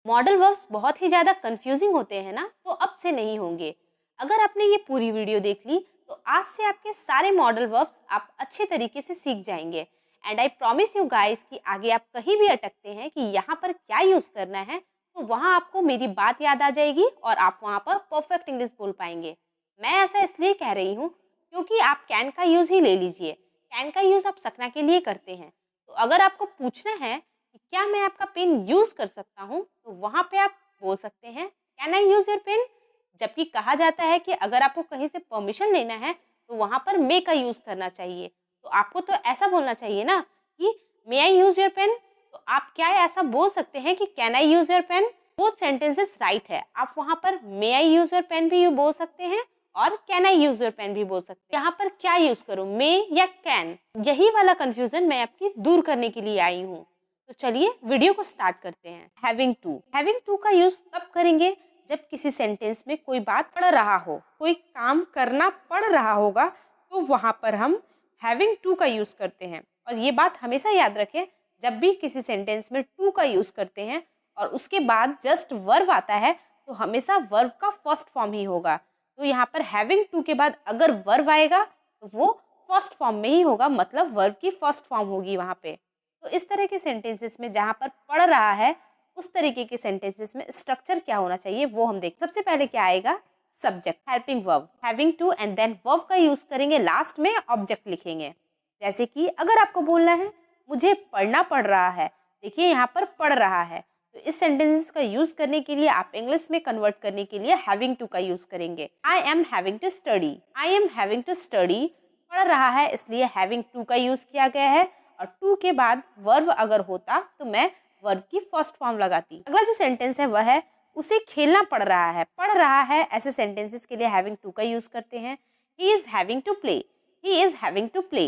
Modal verbs बहुत ही ज़्यादा confusing होते हैं ना, तो अब से नहीं होंगे। अगर आपने ये पूरी वीडियो देख ली तो आज से आपके सारे मॉडल वर्ब्स आप अच्छे तरीके से सीख जाएंगे। And I promise you guys कि आगे आप कहीं भी अटकते हैं कि यहाँ पर क्या यूज़ करना है, तो वहाँ आपको मेरी बात याद आ जाएगी और आप वहाँ पर परफेक्ट इंग्लिश बोल पाएंगे। मैं ऐसा इसलिए कह रही हूँ क्योंकि आप कैन का यूज़ ही ले लीजिए। कैन का यूज़ आप सकना के लिए करते हैं, तो अगर आपको पूछना है कि क्या मैं आपका पेन यूज़ कर सकता हूँ, तो वहाँ पे आप बोल सकते हैं can I use your pen. जबकि कहा जाता है कि अगर आपको कहीं से परमिशन लेना है तो वहाँ पर मे का यूज़ करना चाहिए। तो आपको तो ऐसा बोलना चाहिए ना कि may I use your pen. तो आप क्या ऐसा बोल सकते हैं कि can I use your pen. Both sentences right है। आप वहाँ पर may I use your pen भी बोल सकते हैं और can I use your pen भी बोल सकते हैं। यहाँ पर क्या यूज़ करूँ, मे या कैन? यही वाला कंफ्यूजन मैं आपकी दूर करने के लिए आई हूँ। तो चलिए वीडियो को स्टार्ट करते हैं। हैविंग टू का यूज तब करेंगे जब किसी सेंटेंस में कोई बात पढ़ रहा हो, कोई काम करना पड़ रहा होगा, तो वहां पर हम हैविंग टू का यूज करते हैं। और ये बात हमेशा याद रखें, जब भी किसी सेंटेंस में टू का यूज करते हैं और उसके बाद जस्ट वर्ब आता है तो हमेशा वर्ब का फर्स्ट फॉर्म ही होगा। तो यहाँ पर हैविंग टू के बाद अगर वर्ब आएगा तो वो फर्स्ट फॉर्म में ही होगा, मतलब वर्ब की फर्स्ट फॉर्म होगी वहाँ पे। तो इस तरह के सेंटेंसेस में जहाँ पर पढ़ रहा है, उस तरीके के सेंटेंसेस में स्ट्रक्चर क्या होना चाहिए वो हम देखें। सबसे पहले क्या आएगा, subject, helping verb, having to and then verb का यूज करेंगे, लास्ट में ऑब्जेक्ट लिखेंगे। जैसे कि अगर आपको बोलना है मुझे पढ़ना पड़ रहा है, देखिए यहाँ पर पढ़ रहा है, तो इस सेंटेंसेस का यूज करने के लिए आप इंग्लिश में कन्वर्ट करने के लिए हैविंग टू का यूज करेंगे। I am having to study, I am having to study, पढ़ रहा है इसलिए हैविंग टू का यूज किया गया है। और टू के बाद वर्ब अगर होता तो मैं वर्ब की फर्स्ट फॉर्म लगाती। अगला जो सेंटेंस है वह है उसे खेलना पड़ रहा है, पढ़ रहा है, ऐसे सेंटेंसेस के लिए हैविंग टू का यूज करते हैं। He is having to play, he is having to play.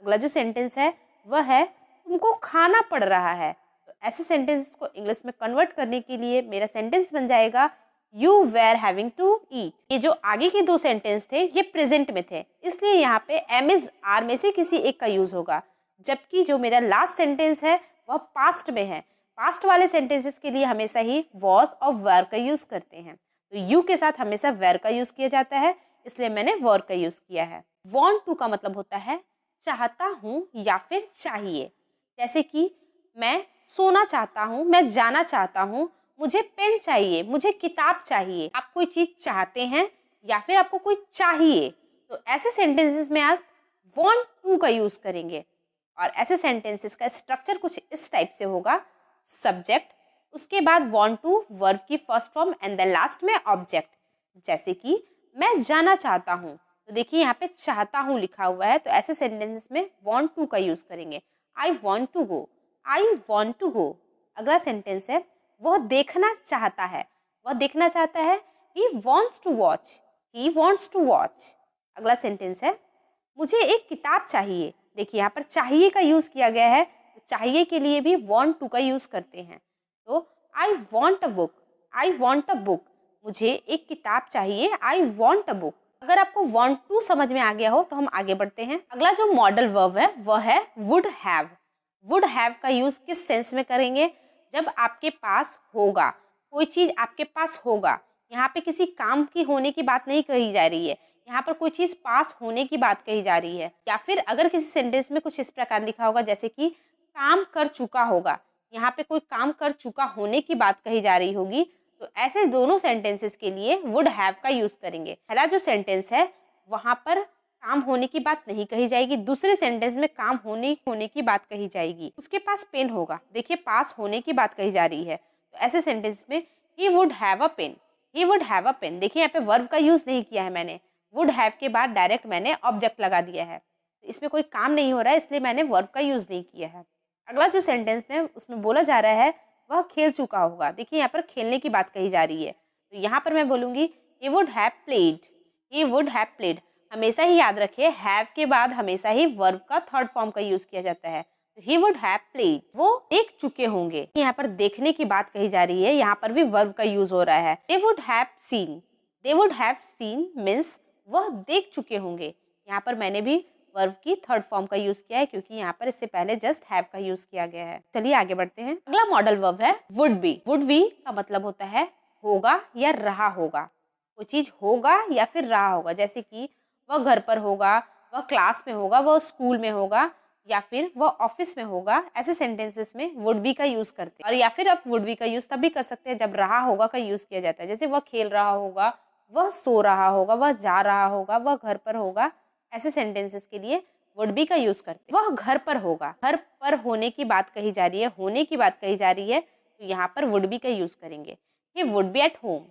अगला जो सेंटेंस है वह है तुमको खाना पड़ रहा है, तो ऐसे सेंटेंसेस को इंग्लिश में कन्वर्ट करने के लिए मेरा सेंटेंस बन जाएगा you were having to eat. ये जो आगे के दो सेंटेंस थे ये प्रेजेंट में थे, इसलिए यहाँ पे एम इज आर में से किसी एक का यूज होगा। जबकि जो मेरा लास्ट सेंटेंस है वह पास्ट में है। पास्ट वाले सेंटेंसेस के लिए हमेशा ही वॉज और वेर का यूज करते हैं, तो यू के साथ हमेशा वेर का यूज किया जाता है, इसलिए मैंने वर का यूज किया है। वांट टू का मतलब होता है चाहता हूँ या फिर चाहिए। जैसे कि मैं सोना चाहता हूँ, मैं जाना चाहता हूँ, मुझे पेन चाहिए, मुझे किताब चाहिए। आप कोई चीज चाहते हैं या फिर आपको कोई चाहिए, तो ऐसे सेंटेंसेस में आप वांट टू का यूज करेंगे। और ऐसे सेंटेंसेस का स्ट्रक्चर कुछ इस टाइप से होगा, सब्जेक्ट, उसके बाद वांट टू, वर्ब की first form and then last में ऑब्जेक्ट। जैसे कि मैं जाना चाहता हूँ, तो देखिए यहाँ पे चाहता हूँ लिखा हुआ है, तो ऐसे सेंटेंसेस में वांट टू का यूज करेंगे। I want to go, I want to go. अगला सेंटेंस है वह देखना चाहता है, वह देखना चाहता है, he wants to watch, he wants to watch. अगला सेंटेंस है मुझे एक किताब चाहिए, देखिए यहाँ पर चाहिए का यूज किया गया है, तो चाहिए के लिए भी वांट टू का यूज करते हैं। तो I want a book, I want a book, मुझे एक किताब चाहिए, आई वांट अ बुक। अगर आपको वांट टू समझ में आ गया हो तो हम आगे बढ़ते हैं। अगला जो मॉडल वर्ब है वह है वुड हैव। वुड हैव का यूज किस सेंस में करेंगे, जब आपके पास होगा, कोई चीज आपके पास होगा। यहाँ पे किसी काम की होने की बात नहीं कही जा रही है, यहाँ पर कोई चीज पास होने की बात कही जा रही है। या फिर अगर किसी सेंटेंस में कुछ इस प्रकार लिखा होगा जैसे कि काम कर चुका होगा, यहाँ पे कोई काम कर चुका होने की बात कही जा रही होगी, तो ऐसे दोनों सेंटेंसेस के लिए वुड हैव का यूज करेंगे। पहला जो सेंटेंस है वहां पर काम होने की बात नहीं कही जाएगी, दूसरे सेंटेंस में काम होने की बात कही जाएगी। उसके पास पेन होगा, देखिए पास होने की बात कही जा रही है, तो ऐसे सेंटेंस में he would have a pen, he would have a pen. देखिए यहाँ पे वर्ब का यूज नहीं किया है मैंने, वुड हैव के बाद डायरेक्ट मैंने ऑब्जेक्ट लगा दिया है, तो इसमें कोई काम नहीं हो रहा है, इसलिए मैंने वर्ब का यूज नहीं किया है। अगला जो सेंटेंस में उसमें बोला जा रहा है वह खेल चुका होगा, देखिए यहाँ पर खेलने की बात कही जा रही है, तो यहाँ पर मैं बोलूंगी ही would have played, he would have played. हमेशा ही याद रखिए हैव के बाद हमेशा ही वर्ब का थर्ड फॉर्म का यूज किया जाता है, तो ही वुड हैव प्लेड, वो देख चुके होंगे। यहाँ पर देखने की बात कही जा रही है, यहाँ पर भी वर्ब का यूज हो रहा है। They would have seen, they would have seen means वह देख चुके होंगे, यहाँ पर मैंने भी वर्ब की थर्ड फॉर्म का यूज किया है, क्योंकि यहाँ पर इससे पहले जस्ट हैव का यूज किया गया है। चलिए आगे बढ़ते हैं। अगला मॉडल वर्ब है वुड बी। वुड बी का मतलब होता है होगा या रहा होगा। कोई चीज होगा या फिर रहा होगा, जैसे कि वह घर पर होगा, वह क्लास में होगा, वह स्कूल में होगा, या फिर वह ऑफिस में होगा। ऐसे सेंटेंसेस में वुड बी का यूज करते हैं। और या फिर आप वुड बी का यूज तब भी कर सकते हैं जब रहा होगा का यूज किया जाता है, जैसे वह खेल रहा होगा, वह सो रहा होगा, वह जा रहा होगा, वह घर पर होगा। ऐसे सेंटेंसेस के लिए वुड बी का यूज करते हैं। वह घर पर होगा, घर पर होने की बात कही जा रही है, होने की बात कही जा रही है, तो यहाँ पर वुड बी का यूज करेंगे। He would be at home.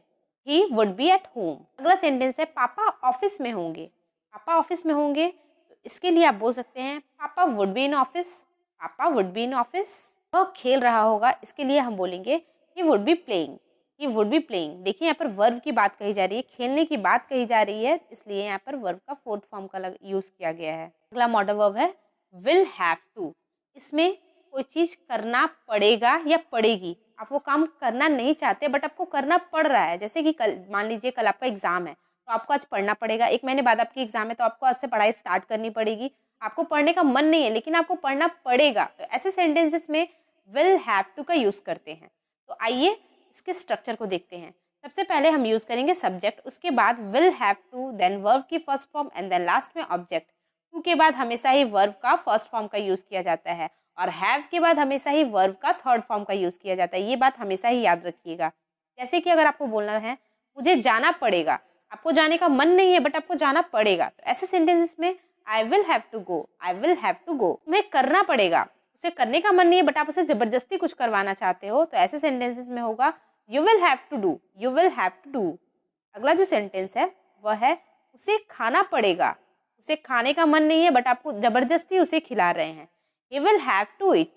He would be at home. अगला सेंटेंस है पापा ऑफिस में होंगे। पापा ऑफिस में होंगे, तो इसके लिए आप बोल सकते हैं पापा वुड बी इन ऑफिस। पापा वुड बी इन ऑफिस। वह खेल रहा होगा, इसके लिए हम बोलेंगे he would be playing. He would be playing. देखिए यहाँ पर वर्ब की बात कही जा रही है, खेलने की बात कही जा रही है, इसलिए यहाँ पर वर्ब का फोर्थ फॉर्म का यूज किया गया है। अगला मॉडल वर्ब है विल हैव टू। इसमें कोई चीज करना पड़ेगा या पड़ेगी। आप वो काम करना नहीं चाहते बट आपको करना पड़ रहा है, जैसे कि कल मान लीजिए कल आपका एग्जाम है, तो आपको आज पढ़ना पड़ेगा। 1 महीने बाद आपकी एग्जाम है, तो आपको आज से पढ़ाई स्टार्ट करनी पड़ेगी। आपको पढ़ने का मन नहीं है लेकिन आपको पढ़ना पड़ेगा, तो ऐसे सेंटेंसेस में विल हैव टू का यूज करते हैं। तो आइए इसके स्ट्रक्चर को देखते हैं। सबसे पहले हम यूज करेंगे सब्जेक्ट, उसके बाद will have to, then verb की first form and then last में ऑब्जेक्ट। टू के बाद हमेशा ही वर्ब का फर्स्ट फॉर्म का यूज किया जाता है और हैव के बाद हमेशा ही वर्ब का थर्ड फॉर्म का यूज किया जाता है। ये बात हमेशा ही याद रखिएगा। जैसे कि अगर आपको बोलना है मुझे जाना पड़ेगा, आपको जाने का मन नहीं है बट आपको जाना पड़ेगा, तो ऐसे सेंटेंसेस में I will have to go. I will have to go. तुम्हें करना पड़ेगा, उसे करने का मन नहीं है बट आप उसे जबरदस्ती कुछ करवाना चाहते हो, तो ऐसे सेंटेंसेस में होगा you will have to do. You will have to do. अगला जो सेंटेंस है वह है उसे खाना पड़ेगा। उसे खाने का मन नहीं है बट आपको जबरदस्ती उसे खिला रहे हैं। He will have to eat.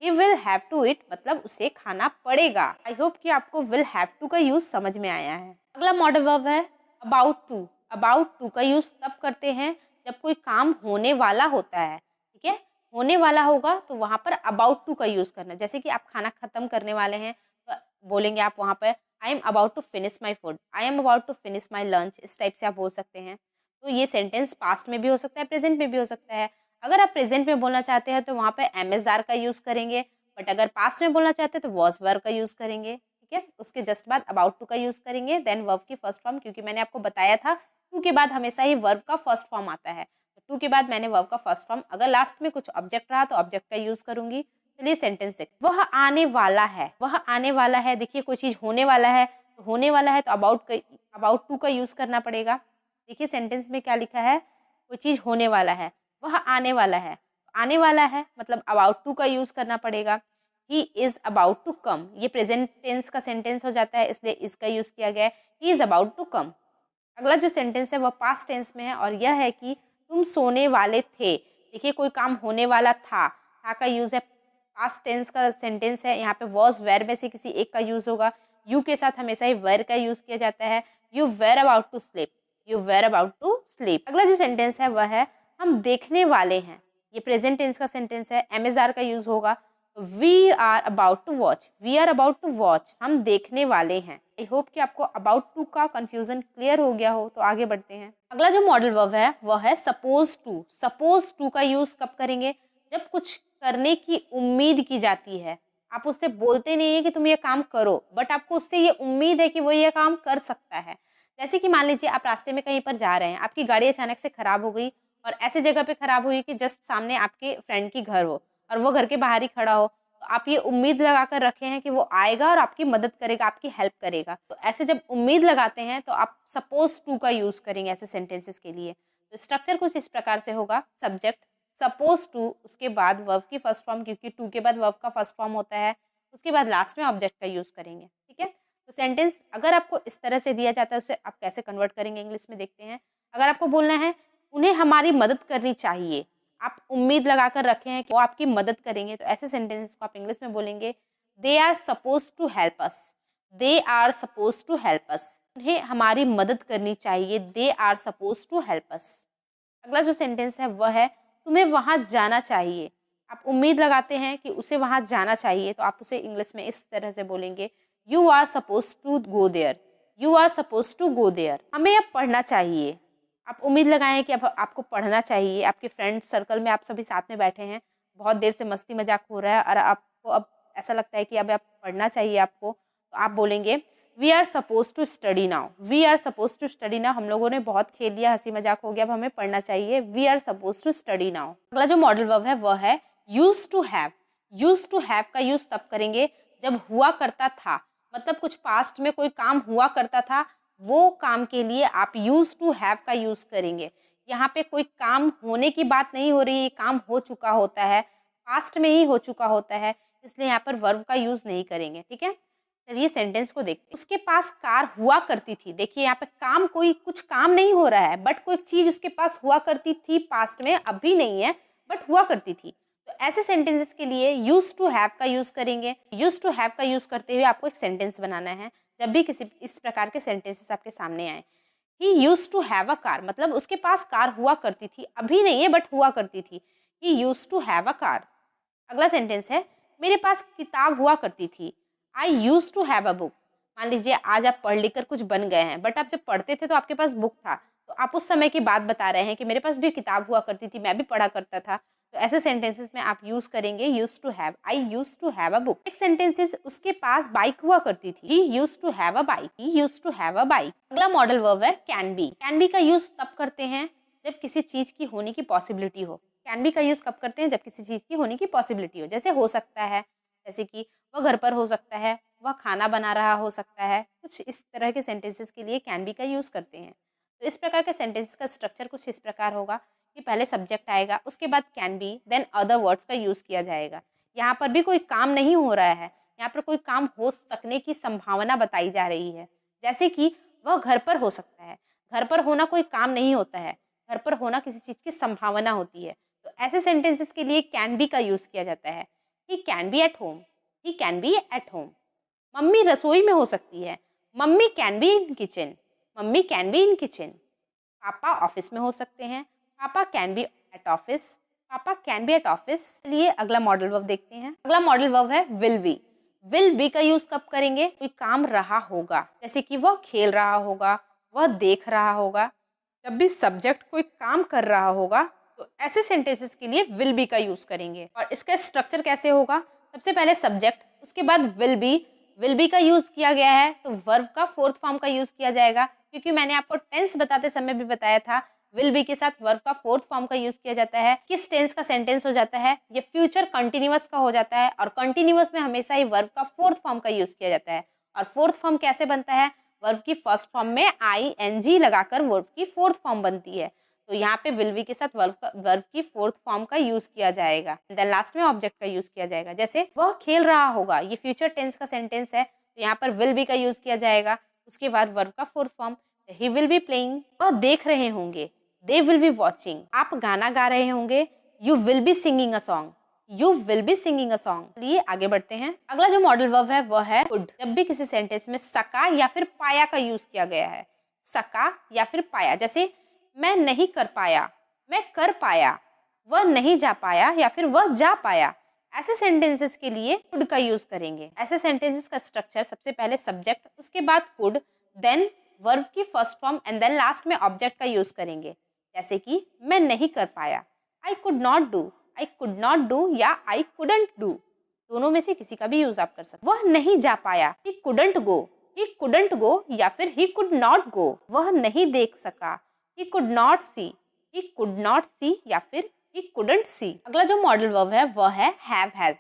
He will have to eat मतलब उसे खाना पड़ेगा। आई होप कि आपको will have to का यूज समझ में आया है। अगला मॉडल वर्ब है about to। about to का यूज तब करते हैं जब कोई काम होने वाला होता है, ठीक है। होने वाला होगा तो वहाँ पर about to का यूज करना। जैसे कि आप खाना खत्म करने वाले हैं तो बोलेंगे आप वहाँ पर I am about to finish my food. I am about to finish my lunch। इस टाइप से आप बोल सकते हैं। तो ये सेंटेंस पास्ट में भी हो सकता है, प्रेजेंट में भी हो सकता है। अगर आप प्रेजेंट में बोलना चाहते हैं तो वहाँ पे एमएस आर का यूज़ करेंगे, बट अगर पास्ट में बोलना चाहते हैं तो वॉज वर का यूज़ करेंगे, ठीक है। उसके जस्ट बाद अबाउट टू का यूज़ करेंगे, देन वर्ब की फर्स्ट फॉर्म, क्योंकि मैंने आपको बताया था टू के बाद हमेशा ही वर्ब का फर्स्ट फॉर्म आता है, तो टू के बाद मैंने वर्ब का फर्स्ट फॉर्म, अगर लास्ट में कुछ ऑब्जेक्ट रहा तो ऑब्जेक्ट का यूज़ करूंगी। चलिए सेंटेंस देख, वह आने वाला है। वह आने वाला है, देखिए कोई चीज़ होने वाला है, तो होने वाला है तो अबाउट टू का यूज़ करना पड़ेगा। देखिए सेंटेंस में क्या लिखा है, कोई चीज़ होने वाला है, वह आने वाला है। आने वाला है मतलब अबाउट टू का यूज़ करना पड़ेगा। He is about to come, ये प्रेजेंट टेंस का सेंटेंस हो जाता है, इसलिए इसका यूज़ किया गया है। He is about to come. अगला जो सेंटेंस है वह पास्ट टेंस में है और यह है कि तुम सोने वाले थे। देखिए कोई काम होने वाला था का यूज़ है, पास्ट टेंस का सेंटेंस है। यहाँ पे वॉज वेर में से किसी एक का यूज़ होगा। यू के साथ हमेशा ही वेर का यूज़ किया जाता है। You were about to sleep. You were about to sleep. अगला जो सेंटेंस है वह है हम देखने वाले हैं। ये प्रेजेंट टेंस का सेंटेंस है, एमएसआर का यूज होगा। We are about to watch. We are about to watch, हम देखने वाले हैं। आई होप कि आपको अबाउट टू का कंफ्यूजन क्लियर हो गया हो। तो आगे बढ़ते हैं। अगला जो मॉडल वर्ब है वह है सपोज टू। सपोज टू का यूज कब करेंगे, जब कुछ करने की उम्मीद की जाती है। आप उससे बोलते नहीं है कि तुम ये काम करो, बट आपको उससे ये उम्मीद है कि वो ये काम कर सकता है। जैसे कि मान लीजिए आप रास्ते में कहीं पर जा रहे हैं, आपकी गाड़ी अचानक से खराब हो गई और ऐसे जगह पे खराब हुई कि जस्ट सामने आपके फ्रेंड की घर हो और वो घर के बाहर ही खड़ा हो, तो आप ये उम्मीद लगा कर रखे हैं कि वो आएगा और आपकी मदद करेगा, आपकी हेल्प करेगा। तो ऐसे जब उम्मीद लगाते हैं तो आप सपोज टू का यूज करेंगे ऐसे सेंटेंसेस के लिए। तो स्ट्रक्चर कुछ इस प्रकार से होगा, सब्जेक्ट सपोज टू, उसके बाद वर्ब की फर्स्ट फॉर्म, क्योंकि टू के बाद वर्ब का फर्स्ट फॉर्म होता है, उसके बाद लास्ट में ऑब्जेक्ट का यूज करेंगे, ठीक है। तो सेंटेंस अगर आपको इस तरह से दिया जाता है उसे आप कैसे कन्वर्ट करेंगे इंग्लिश में देखते हैं। अगर आपको बोलना है उन्हें हमारी मदद करनी चाहिए, आप उम्मीद लगाकर रखे हैं कि वो आपकी मदद करेंगे, तो ऐसे सेंटेंसेस को आप इंग्लिश में बोलेंगे they are suppose to help us. They are suppose to help us, उन्हें हमारी मदद करनी चाहिए। They are suppose to help us. अगला जो सेंटेंस है वह है तुम्हें वहाँ जाना चाहिए। आप उम्मीद लगाते हैं कि उसे वहाँ जाना चाहिए, तो आप उसे इंग्लिश में इस तरह से बोलेंगे you are suppose to go there. You are suppose to go there, हमें अब पढ़ना चाहिए। आप उम्मीद लगाएं कि अब आपको पढ़ना चाहिए, आपके फ्रेंड सर्कल में आप सभी साथ में बैठे हैं, बहुत देर से मस्ती मजाक हो रहा है और आपको अब ऐसा लगता है कि अब आप पढ़ना चाहिए आपको, तो आप बोलेंगे we are suppose to study now. We are suppose to study now, हम लोगों ने बहुत खेल लिया, हंसी मजाक हो गया, अब हमें पढ़ना चाहिए। We are suppose to study now. अगला जो मॉडल वर्ब है वह है use to have. Use to have का यूज तब करेंगे जब हुआ करता था, मतलब कुछ पास्ट में कोई काम हुआ करता था, वो काम के लिए आप यूज टू हैव का यूज करेंगे। यहाँ पे कोई काम होने की बात नहीं हो रही है, काम हो चुका होता है, पास्ट में ही हो चुका होता है, इसलिए यहाँ पर वर्ब का यूज नहीं करेंगे। ठीक है, चलिए सेंटेंस को देखते हैं। उसके पास कार हुआ करती थी। देखिए यहाँ पे काम, कोई कुछ काम नहीं हो रहा है, बट कोई चीज उसके पास हुआ करती थी पास्ट में, अभी नहीं है बट हुआ करती थी। तो ऐसे सेंटेंसेस के लिए यूज टू हैव का यूज करेंगे। यूज टू हैव का यूज करते हुए आपको एक सेंटेंस बनाना है। जब भी किसी इस प्रकार के सेंटेंसेस आपके सामने आए, he used to have a car, मतलब उसके पास कार हुआ करती थी, अभी नहीं है बट हुआ करती थी। He used to have a car. अगला सेंटेंस है मेरे पास किताब हुआ करती थी। I used to have a book. मान लीजिए आज आप पढ़ लिख कर कुछ बन गए हैं, बट आप जब पढ़ते थे तो आपके पास बुक था, तो आप उस समय की बात बता रहे हैं कि मेरे पास भी किताब हुआ करती थी, मैं भी पढ़ा करता था। तो ऐसे सेंटेंसेस में आप यूज करेंगे used to have. I used to have a book. Next sentences उसके पास बाइक हुआ करती थी। He used to have a bike. He used to have a bike. अगला मॉडल वर्ब है कैन बी। कैन बी का use तब करते हैं जब किसी चीज की होने की पॉसिबिलिटी हो। कैन बी का यूज कब करते हैं? जब किसी चीज की होने की पॉसिबिलिटी हो। जैसे हो सकता है, जैसे कि वह घर पर हो सकता है, वह खाना बना रहा हो सकता है, कुछ इस तरह के सेंटेंसेस के लिए कैन बी का यूज करते हैं। तो इस प्रकार के सेंटेंस का स्ट्रक्चर कुछ इस प्रकार होगा कि पहले सब्जेक्ट आएगा, उसके बाद can be, then other words का यूज किया जाएगा। यहाँ पर भी कोई काम नहीं हो रहा है, यहाँ पर कोई काम हो सकने की संभावना बताई जा रही है। जैसे कि वह घर पर हो सकता है। घर पर होना कोई काम नहीं होता है, घर पर होना किसी चीज की संभावना होती है। तो ऐसे सेंटेंसेस के लिए कैन बी का यूज किया जाता है। He can be at home. He can be at home. Mummy रसोई में हो सकती है। Mummy can be in kitchen. Mummy can be in kitchen. पापा ऑफिस में हो सकते हैं। पापा कैन बी एट ऑफिस। पापा कैन बी एट ऑफिस। चलिए अगला मॉडल वर्ब देखते हैं। अगला मॉडल वर्ब है विल बी। विल बी का यूज कब करेंगे? कोई काम रहा होगा, जैसे कि वह खेल रहा होगा, वह देख रहा होगा। जब भी सब्जेक्ट कोई काम कर रहा होगा तो ऐसे सेंटेंसेस के लिए विल बी का यूज करेंगे। और इसका स्ट्रक्चर कैसे होगा? सबसे पहले सब्जेक्ट, उसके बाद विल बी। विल बी का यूज किया गया है तो वर्ब का फोर्थ फॉर्म का यूज किया जाएगा, क्योंकि मैंने आपको टेंस बताते समय भी बताया था विल बी के साथ वर्ब का फोर्थ फॉर्म का यूज किया जाता है। किस टेंस का सेंटेंस हो जाता है? ये फ्यूचर कंटिन्यूअस का हो जाता है, और कंटिन्यूअस में हमेशा ही वर्ब का फोर्थ फॉर्म का यूज किया जाता है। और फोर्थ फॉर्म कैसे बनता है? वर्ब की फर्स्ट फॉर्म में ING लगाकर वर्ब की फोर्थ फॉर्म बनती है। तो यहाँ पे विल बी के साथ वर्ब की फोर्थ फॉर्म का यूज किया जाएगा, देन लास्ट में ऑब्जेक्ट का यूज किया जाएगा। जैसे वह खेल रहा होगा, ये फ्यूचर टेंस का सेंटेंस है, तो यहाँ पर विल बी का यूज किया जाएगा। उसके बाद वर्ब का fourth form, he will be playing. वह देख रहे होंगे, दे विल बी वॉचिंग। आप गाना गा रहे होंगे, you will be singing a song. You will be singing a song. चलिए आगे बढ़ते हैं। अगला जो मॉडल वर्ब है वह है कुड। जब भी किसी सेंटेंस में सका या फिर पाया का यूज किया गया है, सका या फिर पाया, जैसे मैं नहीं कर पाया, मैं कर पाया, वह नहीं जा पाया या फिर वह जा पाया, ऐसे सेंटेंसेस के लिए कुड का यूज करेंगे। ऐसे सेंटेंसेस का स्ट्रक्चर सबसे पहले सब्जेक्ट, उसके बाद कुड, देन वर्ब की first form and then last में ऑब्जेक्ट का यूज करेंगे। जैसे कि मैं नहीं कर पाया, I could not do. I could not do या आई कुडंट डू, दोनों में से किसी का भी यूज आप कर सकते। वह नहीं जा पाया, he couldn't go. He couldn't go या फिर ही कुड नॉट गो। वह नहीं देख सका, he could not see. He could not see या फिर ही कुडंट सी। अगला जो मॉडल वर्ब है वह है हैव हैज,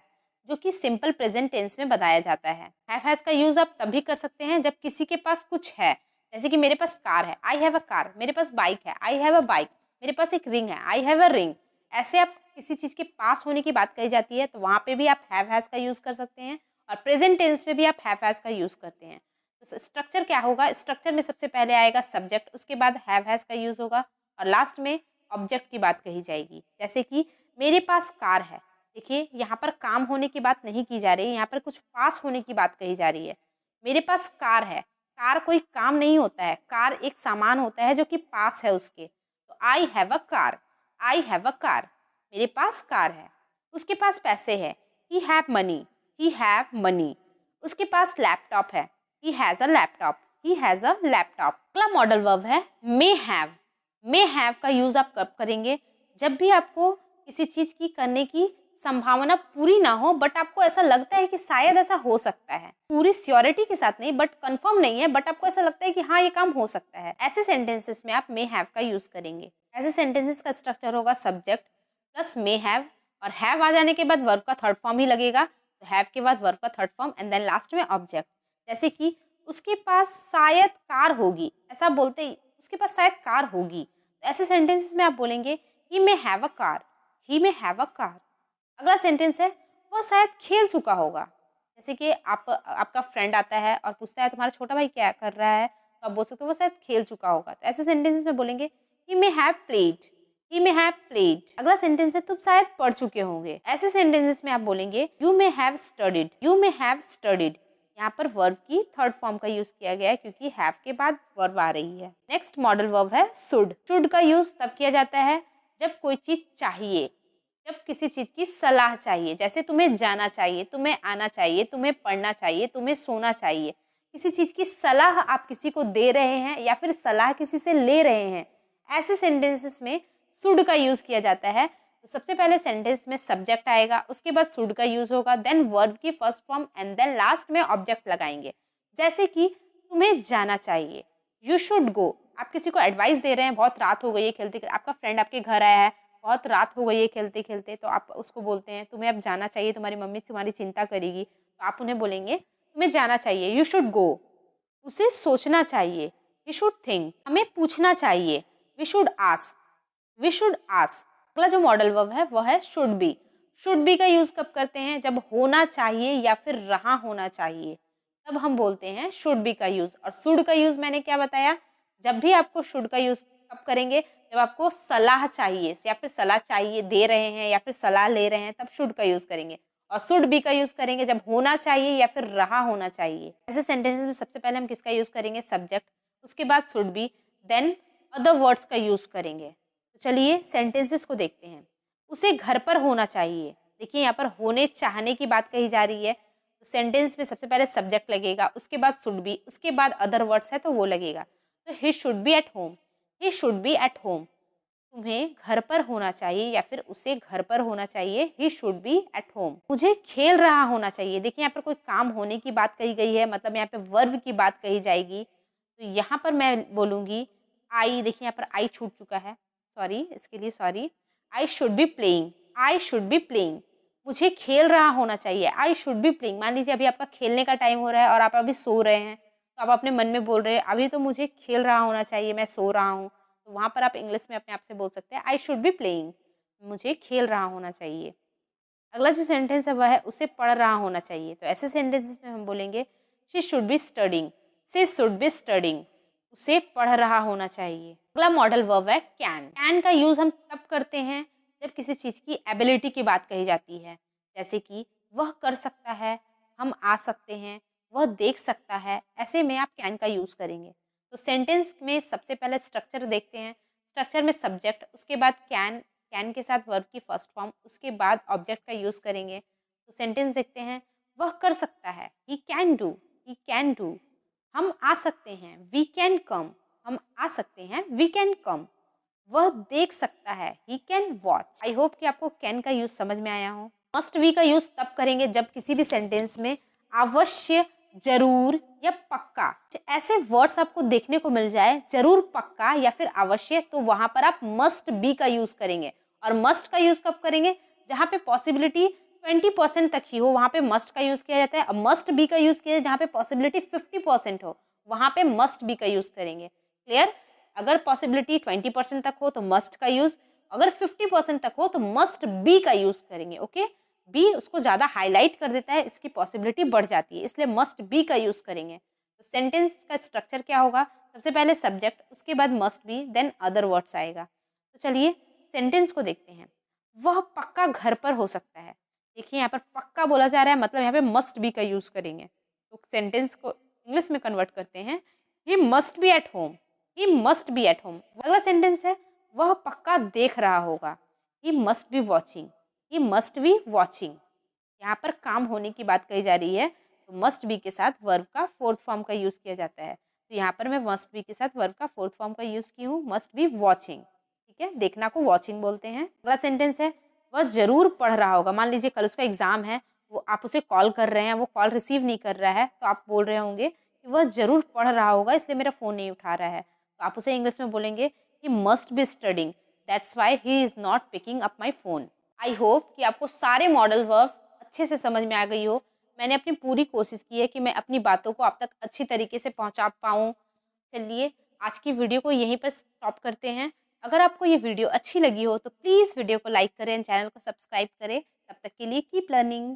जो कि सिंपल प्रेजेंट टेंस में बताया जाता है। हैव हैज का यूज आप तभी कर सकते हैं जब किसी के पास कुछ है, जैसे कि मेरे पास कार है, आई हैव अ कार। मेरे पास बाइक है, आई हैव अ बाइक। मेरे पास एक रिंग है, आई हैव अ रिंग। ऐसे आप किसी चीज के पास होने की बात कही जाती है तो वहां पे भी आप हैव हैज का यूज कर सकते हैं, और प्रेजेंट टेंस में भी आप हैव हैज का यूज करते हैं। तो स्ट्रक्चर क्या होगा? स्ट्रक्चर में सबसे पहले आएगा सब्जेक्ट, उसके बाद हैव हैज का यूज होगा, और लास्ट में ऑब्जेक्ट की बात कही जाएगी। जैसे कि मेरे पास कार है। देखिए यहाँ पर काम होने की बात नहीं की जा रही है, यहाँ पर कुछ पास होने की बात कही जा रही है। मेरे पास कार है। कार कोई काम नहीं होता है, कार एक सामान होता है जो कि पास है उसके। तो I have a car. I have a car, मेरे पास कार है। उसके पास पैसे है, he have money. He have money. उसके पास लैपटॉप है, he has a laptop. He has a laptop. अगला मॉडल वर्ब है मे हैव। मे हैव का यूज आप कब करेंगे? जब भी आपको किसी चीज की करने की संभावना पूरी ना हो, बट आपको ऐसा लगता है कि शायद ऐसा हो सकता है, पूरी श्योरिटी के साथ नहीं, बट कंफर्म नहीं है, बट आपको ऐसा लगता है कि हाँ ये काम हो सकता है, ऐसे सेंटेंसेस में आप मे हैव का यूज करेंगे। ऐसे सेंटेंसेस का स्ट्रक्चर होगा सब्जेक्ट प्लस मे हैव, और हैव आ जाने के बाद वर्ब का थर्ड फॉर्म ही लगेगा, तो हैव के बाद वर्ब का third form and then last में ऑब्जेक्ट। जैसे कि उसके पास शायद कार होगी, ऐसा बोलते ही उसके पास शायद कार होगी, तो ऐसे सेंटेंसेस में आप बोलेंगे he may have a car, he may have a car. अगला सेंटेंस है वह शायद खेल चुका होगा। जैसे कि आपका फ्रेंड आता है और पूछता है तुम्हारा छोटा भाई क्या कर रहा है, तो आप बोल सकते हो वो शायद खेल चुका होगा, तो ऐसे सेंटेंसेस में बोलेंगे he may have played, he may have played. अगला सेंटेंस है तुम शायद पढ़ चुके होंगे। ऐसे सेंटेंसेस में आप बोलेंगे you may have studied, you may have studied. यहाँ पर वर्ब की थर्ड फॉर्म का यूज किया गया है क्योंकि हैव के बाद वर्ब आ रही है। नेक्स्ट मॉडल वर्ब है शुड। शुड का यूज तब किया जाता है जब कोई चीज चाहिए, जब किसी चीज की सलाह चाहिए। जैसे तुम्हें जाना चाहिए, तुम्हें आना चाहिए, तुम्हें पढ़ना चाहिए, तुम्हें सोना चाहिए। किसी चीज की सलाह आप किसी को दे रहे हैं या फिर सलाह किसी से ले रहे हैं, ऐसे सेंटेंसेस में शुड का यूज किया जाता है। तो सबसे पहले सेंटेंस में सब्जेक्ट आएगा, उसके बाद शुड का यूज होगा, देन वर्ब की first form and then last में ऑब्जेक्ट लगाएंगे। जैसे कि तुम्हें जाना चाहिए, यू शुड गो। आप किसी को एडवाइस दे रहे हैं, बहुत रात हो गई है खेलते, आपका फ्रेंड आपके घर आया है, बहुत रात हो गई है खेलते खेलते, तो आप उसको बोलते हैं तुम्हें अब जाना चाहिए, तुम्हारी मम्मी तुम्हारी चिंता करेगी, तो आप उन्हें बोलेंगे तुम्हें जाना चाहिए, यू शुड गो। उसे सोचना चाहिए, यू शुड थिंक। हमें पूछना चाहिए, we should ask, we should ask. अगला जो मॉडल वर्ब है वह है शुड बी। शुड बी का यूज कब करते हैं? जब होना चाहिए या फिर रहा होना चाहिए, तब हम बोलते हैं शुड बी का यूज। और शुड का यूज मैंने क्या बताया? जब भी आपको शुड का यूज कब करेंगे? जब आपको सलाह चाहिए या फिर सलाह चाहिए दे रहे हैं या फिर सलाह ले रहे हैं, तब शुड का यूज करेंगे। और शुड बी का यूज करेंगे जब होना चाहिए या फिर रहा होना चाहिए। ऐसे सेंटेंसेस में सबसे पहले हम किसका यूज करेंगे? सब्जेक्ट, उसके बाद should be, then other words का यूज करेंगे। तो चलिए सेंटेंसेस को देखते हैं। उसे घर पर होना चाहिए। देखिए यहाँ पर होने चाहने की बात कही जा रही है, तो सेंटेंस में सबसे पहले सब्जेक्ट लगेगा, उसके बाद शुड बी, उसके बाद अदर वर्ड्स है तो वो लगेगा। तो he should be at home, he should be at home. तुम्हें घर पर होना चाहिए या फिर उसे घर पर होना चाहिए, he should be at home. मुझे खेल रहा होना चाहिए। देखिए यहाँ पर कोई काम होने की बात कही गई है, मतलब यहाँ पे वर्ब की बात कही जाएगी। तो यहाँ पर मैं बोलूँगी आई। देखिए यहाँ पर आई छूट चुका है, सॉरी, इसके लिए sorry. I should be playing, I should be playing. मुझे खेल रहा होना चाहिए, आई शुड बी प्लेइंग। मान लीजिए अभी आपका खेलने का टाइम हो रहा है और आप अभी सो रहे हैं, तो आप अपने मन में बोल रहे हैं अभी तो मुझे खेल रहा होना चाहिए, मैं सो रहा हूँ। तो वहाँ पर आप इंग्लिश में अपने आप से बोल सकते हैं आई शुड बी प्लेइंग, मुझे खेल रहा होना चाहिए। अगला जो सेंटेंस है वह है उसे पढ़ रहा होना चाहिए। तो ऐसे सेंटेंसेस में हम बोलेंगे she should be studying, she should be studying. उसे पढ़ रहा होना चाहिए। अगला मॉडल वर्ब है कैन। कैन का यूज हम तब करते हैं जब किसी चीज की एबिलिटी की बात कही जाती है। जैसे कि वह कर सकता है, हम आ सकते हैं, वह देख सकता है, ऐसे में आप कैन का यूज करेंगे। तो सेंटेंस में सबसे पहले स्ट्रक्चर देखते हैं। स्ट्रक्चर में सब्जेक्ट, उसके बाद कैन, कैन के साथ वर्ब की फर्स्ट फॉर्म, उसके बाद ऑब्जेक्ट का यूज करेंगे। तो सेंटेंस देखते हैं, वह कर सकता है, he can do, he can do. हम आ सकते हैं, वी कैन कम, हम आ सकते हैं, वी कैन कम। वह देख सकता है, he can watch. I hope कि आपको कैन का यूज समझ में आया हो। मस्ट बी का यूज तब करेंगे जब किसी भी सेंटेंस में अवश्य, जरूर या पक्का ऐसे वर्ड्स आपको देखने को मिल जाए, जरूर, पक्का या फिर अवश्य, तो वहां पर आप मस्ट बी का यूज करेंगे। और मस्ट का यूज कब करेंगे? जहां पे पॉसिबिलिटी 20% तक ही हो, वहां पे मस्ट का यूज किया जाता है। और मस्ट बी का यूज किया जहां पे पॉसिबिलिटी 50% हो, वहां पे मस्ट बी का यूज करेंगे। क्लियर? अगर पॉसिबिलिटी 20% तक हो तो मस्ट का यूज, अगर 50% तक हो तो मस्ट बी का यूज करेंगे। ओके, बी उसको ज्यादा हाईलाइट कर देता है, इसकी पॉसिबिलिटी बढ़ जाती है, इसलिए मस्ट बी का यूज करेंगे। तो सेंटेंस का स्ट्रक्चर क्या होगा? सबसे पहले सब्जेक्ट, उसके बाद must be, then other words आएगा। तो चलिए सेंटेंस को देखते हैं। वह पक्का घर पर हो सकता है। देखिए यहाँ पर पक्का बोला जा रहा है, मतलब यहाँ पे मस्ट बी का यूज करेंगे। तो सेंटेंस को इंग्लिश में कन्वर्ट करते हैं, he must be at home, he must be at home. अगला सेंटेंस है, वह पक्का देख रहा होगा, he must be watching, he must be watching. यहाँ पर काम होने की बात कही जा रही है, तो मस्ट बी के साथ वर्ब का फोर्थ फॉर्म का यूज किया जाता है। तो यहाँ पर मैं मस्ट बी के साथ वर्ब का फोर्थ फॉर्म का यूज़ की हूँ, मस्ट बी वॉचिंग। ठीक है, देखना को वॉचिंग बोलते हैं। अगला सेंटेंस है वह जरूर पढ़ रहा होगा। मान लीजिए कल उसका एग्जाम है, वो आप उसे कॉल कर रहे हैं, वो कॉल रिसीव नहीं कर रहा है, तो आप बोल रहे होंगे कि वह जरूर पढ़ रहा होगा इसलिए मेरा फ़ोन नहीं उठा रहा है। तो आप उसे इंग्लिश में बोलेंगे he must be studying, that's why he is not picking up my phone. I hope कि आपको सारे मॉडल वर्ब अच्छे से समझ में आ गई हो। मैंने अपनी पूरी कोशिश की है कि मैं अपनी बातों को आप तक अच्छी तरीके से पहुंचा पाऊँ। चलिए आज की वीडियो को यहीं पर स्टॉप करते हैं। अगर आपको ये वीडियो अच्छी लगी हो तो प्लीज़ वीडियो को लाइक करें, चैनल को सब्सक्राइब करें। तब तक के लिए कीप लर्निंग।